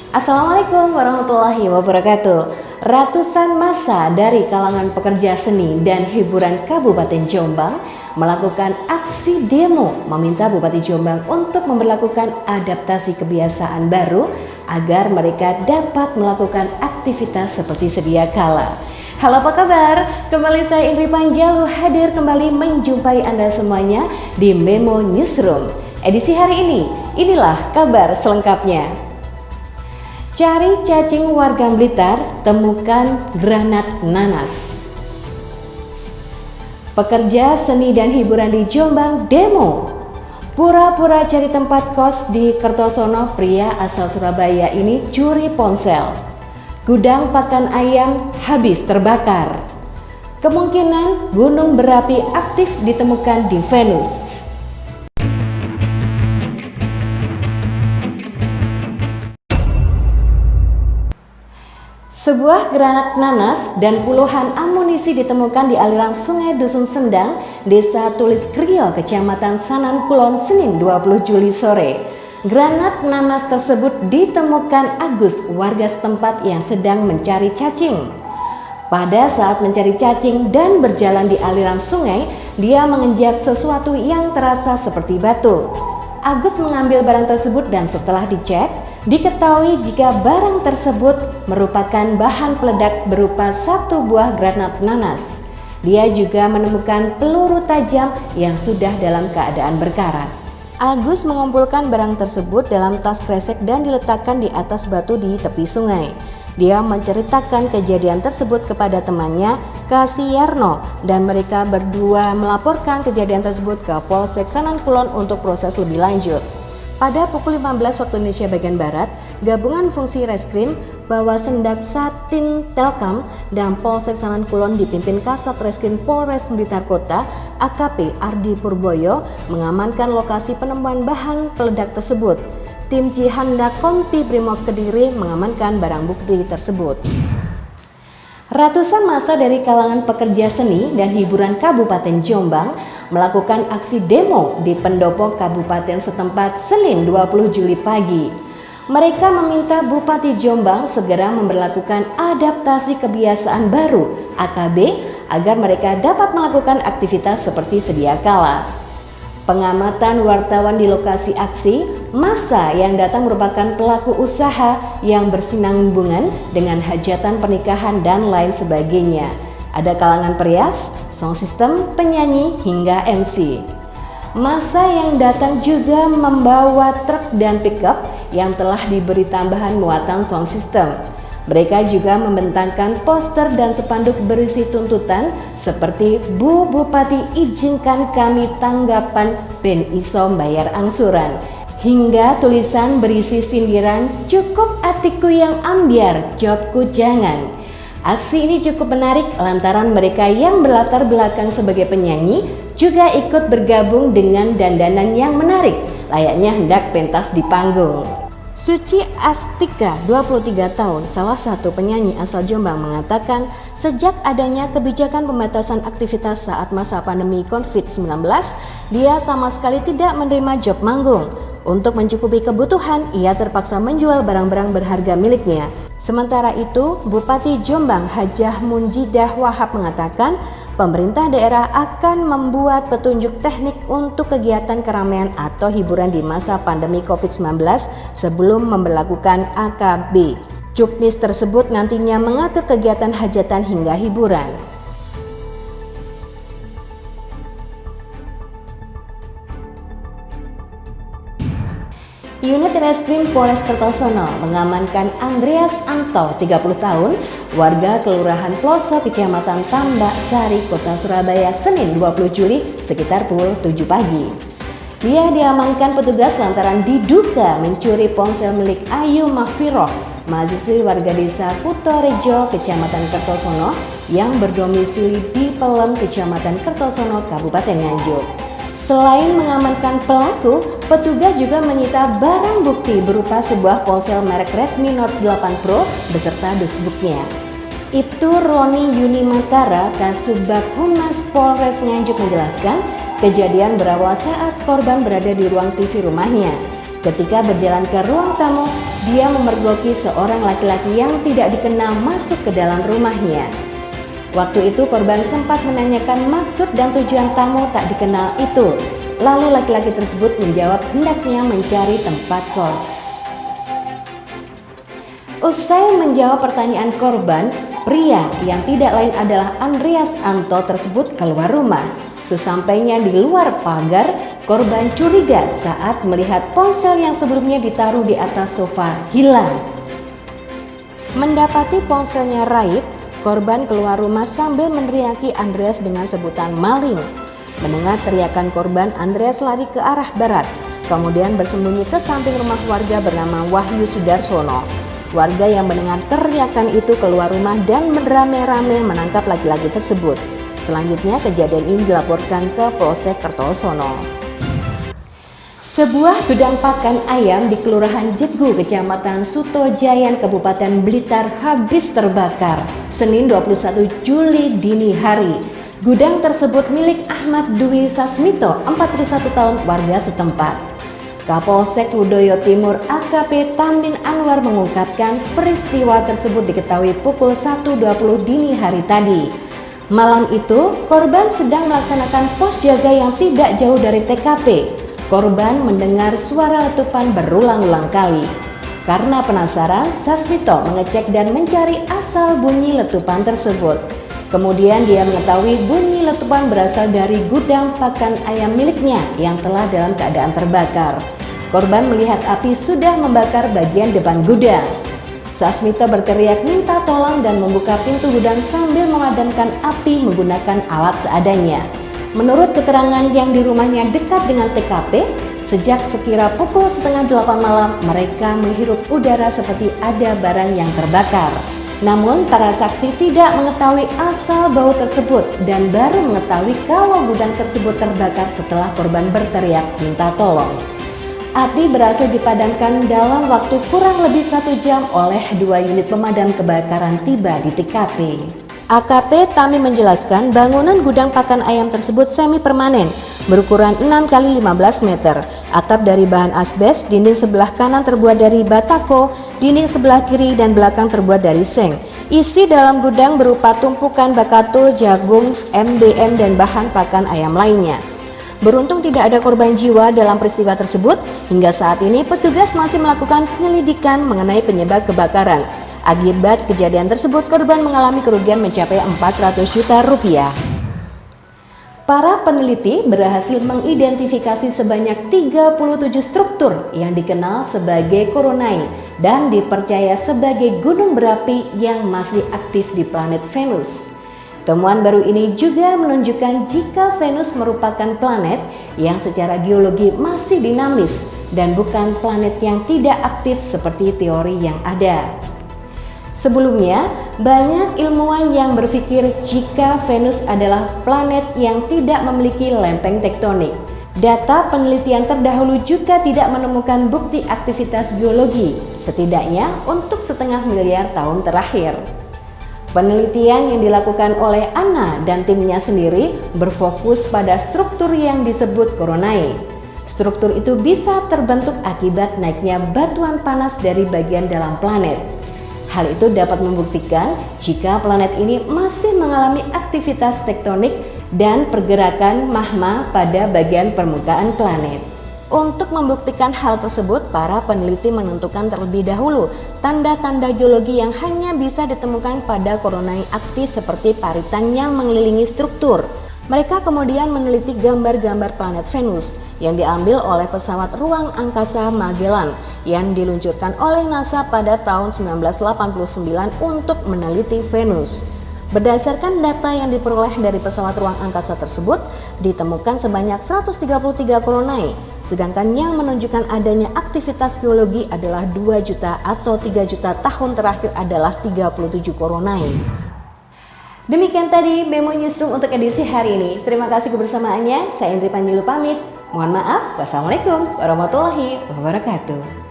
Assalamualaikum warahmatullahi wabarakatuh. Ratusan massa dari kalangan pekerja seni dan hiburan Kabupaten Jombang melakukan aksi demo meminta Bupati Jombang untuk memberlakukan adaptasi kebiasaan baru agar mereka dapat melakukan aktivitas seperti sedia kala. Halo, apa kabar? Kembali saya Indri Panjalu hadir kembali menjumpai Anda semuanya di Memo Newsroom. Edisi hari ini, inilah kabar selengkapnya. Cari cacing warga Blitar, temukan granat nanas. Pekerja seni dan hiburan di Jombang demo. Pura-pura cari tempat kos di Kertosono, pria asal Surabaya ini curi ponsel. Gudang pakan ayam habis terbakar. Kemungkinan gunung berapi aktif ditemukan di Venus. Sebuah granat nanas dan puluhan amunisi ditemukan di aliran sungai Dusun Sendang, Desa Tulis Krio, Kecamatan Sanan Kulon, Senin 20 Juli sore. Granat nanas tersebut ditemukan Agus, warga setempat yang sedang mencari cacing. Pada saat mencari cacing dan berjalan di aliran sungai, dia menginjak sesuatu yang terasa seperti batu. Agus mengambil barang tersebut dan setelah dicek, diketahui jika barang tersebut merupakan bahan peledak berupa satu buah granat nanas. Dia juga menemukan peluru tajam yang sudah dalam keadaan berkarat. Agus mengumpulkan barang tersebut dalam tas kresek dan diletakkan di atas batu di tepi sungai. Dia menceritakan kejadian tersebut kepada temannya, Kasiyarno, dan mereka berdua melaporkan kejadian tersebut ke Polsek Sanan Kulon untuk proses lebih lanjut. Pada pukul 15 waktu Indonesia bagian Barat, gabungan fungsi reskrim Bawasendak Satin Telkam dan Polsek Sanan Kulon dipimpin Kasat Reskrim Polres Blitar Kota AKP Ardi Purboyo mengamankan lokasi penemuan bahan peledak tersebut. Tim Cihandak Kompi Brimob Kediri mengamankan barang bukti tersebut. Ratusan massa dari kalangan pekerja seni dan hiburan Kabupaten Jombang melakukan aksi demo di pendopo kabupaten setempat Senin 20 Juli pagi. Mereka meminta Bupati Jombang segera memberlakukan adaptasi kebiasaan baru (AKB) agar mereka dapat melakukan aktivitas seperti sedia kala. Pengamatan wartawan di lokasi aksi, massa yang datang merupakan pelaku usaha yang bersinambungan dengan hajatan pernikahan dan lain sebagainya. Ada kalangan perias, sound system, penyanyi, hingga MC. Massa yang datang juga membawa truk dan pickup yang telah diberi tambahan muatan sound system. Mereka juga membentangkan poster dan spanduk berisi tuntutan seperti Bu Bupati izinkan kami tanggapan ben iso bayar angsuran, hingga tulisan berisi sindiran cukup atiku yang ambiar jobku jangan. Aksi ini cukup menarik lantaran mereka yang berlatar belakang sebagai penyanyi juga ikut bergabung dengan dandanan yang menarik layaknya hendak pentas di panggung. Suci Astika, 23 tahun, salah satu penyanyi asal Jombang mengatakan sejak adanya kebijakan pembatasan aktivitas saat masa pandemi COVID-19, dia sama sekali tidak menerima job manggung. Untuk mencukupi kebutuhan, ia terpaksa menjual barang-barang berharga miliknya. Sementara itu, Bupati Jombang Hajah Munjidah Wahab mengatakan pemerintah daerah akan membuat petunjuk teknik untuk kegiatan keramaian atau hiburan di masa pandemi COVID-19 sebelum memberlakukan AKB. Juknis tersebut nantinya mengatur kegiatan hajatan hingga hiburan. Unit Reskrim Polres Kertosono mengamankan Andreas Anto, 30 tahun, warga Kelurahan Ploso, Kecamatan Tambak Sari, Kota Surabaya, Senin 20 Juli sekitar pukul 7 pagi. Dia diamankan petugas lantaran diduga mencuri ponsel milik Ayu Mahfiroh, mahasiswi warga desa Kutorejo, Kecamatan Kertosono, yang berdomisili di Pelem, Kecamatan Kertosono, Kabupaten Nganjuk. Selain mengamankan pelaku, petugas juga menyita barang bukti berupa sebuah ponsel merek Redmi Note 8 Pro beserta dusbooknya. Ibtu Roni Yunimatara, Kasubag Humas Polres Nganjuk menjelaskan, kejadian berawal saat korban berada di ruang TV rumahnya. Ketika berjalan ke ruang tamu, dia memergoki seorang laki-laki yang tidak dikenal masuk ke dalam rumahnya. Waktu itu korban sempat menanyakan maksud dan tujuan tamu tak dikenal itu. Lalu laki-laki tersebut menjawab hendaknya mencari tempat kos. Usai menjawab pertanyaan korban, pria yang tidak lain adalah Andreas Anto tersebut keluar rumah. Sesampainya di luar pagar, korban curiga saat melihat ponsel yang sebelumnya ditaruh di atas sofa hilang. Mendapati ponselnya raib, korban keluar rumah sambil meneriaki Andreas dengan sebutan maling. Mendengar teriakan korban, Andreas lari ke arah barat, kemudian bersembunyi ke samping rumah warga bernama Wahyu Sudarsono. Warga yang mendengar teriakan itu keluar rumah dan beramai-ramai menangkap laki-laki tersebut. Selanjutnya kejadian ini dilaporkan ke Polsek Kertosono. Sebuah gudang pakan ayam di Kelurahan Jegu, Kecamatan Sutojayan, Kabupaten Blitar habis terbakar Senin 21 Juli dini hari. Gudang tersebut milik Ahmad Dwi Sasmito, 41 tahun, warga setempat. Kapolsek Ludoyo Timur AKP Tamin Anwar mengungkapkan peristiwa tersebut diketahui pukul 1.20 dini hari tadi. Malam itu, korban sedang melaksanakan pos jaga yang tidak jauh dari TKP. Korban mendengar suara letupan berulang-ulang kali. Karena penasaran, Sasmito mengecek dan mencari asal bunyi letupan tersebut. Kemudian dia mengetahui bunyi letupan berasal dari gudang pakan ayam miliknya yang telah dalam keadaan terbakar. Korban melihat api sudah membakar bagian depan gudang. Sasmito berteriak minta tolong dan membuka pintu gudang sambil memadamkan api menggunakan alat seadanya. Menurut keterangan yang di rumahnya dekat dengan TKP, sejak sekira pukul 7:30 malam mereka menghirup udara seperti ada barang yang terbakar. Namun para saksi tidak mengetahui asal bau tersebut dan baru mengetahui kalau gudang tersebut terbakar setelah korban berteriak minta tolong. Api berhasil dipadamkan dalam waktu kurang lebih 1 jam oleh 2 unit pemadam kebakaran tiba di TKP. AKP Tami menjelaskan bangunan gudang pakan ayam tersebut semi permanen berukuran 6 x 15 meter. Atap dari bahan asbes, dinding sebelah kanan terbuat dari batako, dinding sebelah kiri dan belakang terbuat dari seng. Isi dalam gudang berupa tumpukan bakato, jagung, MBM dan bahan pakan ayam lainnya. Beruntung tidak ada korban jiwa dalam peristiwa tersebut. Hingga saat ini petugas masih melakukan penyelidikan mengenai penyebab kebakaran. Akibat kejadian tersebut korban mengalami kerugian mencapai 400 juta rupiah. Para peneliti berhasil mengidentifikasi sebanyak 37 struktur yang dikenal sebagai Coronae dan dipercaya sebagai gunung berapi yang masih aktif di planet Venus. Temuan baru ini juga menunjukkan jika Venus merupakan planet yang secara geologi masih dinamis dan bukan planet yang tidak aktif seperti teori yang ada. Sebelumnya, banyak ilmuwan yang berpikir jika Venus adalah planet yang tidak memiliki lempeng tektonik. Data penelitian terdahulu juga tidak menemukan bukti aktivitas geologi, setidaknya untuk 0,5 miliar tahun terakhir. Penelitian yang dilakukan oleh Anna dan timnya sendiri berfokus pada struktur yang disebut Coronae. Struktur itu bisa terbentuk akibat naiknya batuan panas dari bagian dalam planet. Hal itu dapat membuktikan jika planet ini masih mengalami aktivitas tektonik dan pergerakan magma pada bagian permukaan planet. Untuk membuktikan hal tersebut, para peneliti menentukan terlebih dahulu tanda-tanda geologi yang hanya bisa ditemukan pada Coronae aktif seperti paritan yang mengelilingi struktur. Mereka kemudian meneliti gambar-gambar planet Venus yang diambil oleh pesawat ruang angkasa Magellan yang diluncurkan oleh NASA pada tahun 1989 untuk meneliti Venus. Berdasarkan data yang diperoleh dari pesawat ruang angkasa tersebut, ditemukan sebanyak 133 Coronae, sedangkan yang menunjukkan adanya aktivitas geologi adalah 2 juta atau 3 juta tahun terakhir adalah 37 Coronae. Demikian tadi Memo Newsroom untuk edisi hari ini. Terima kasih kebersamaannya. Saya Indri Panjilu pamit. Mohon maaf. Wassalamualaikum warahmatullahi wabarakatuh.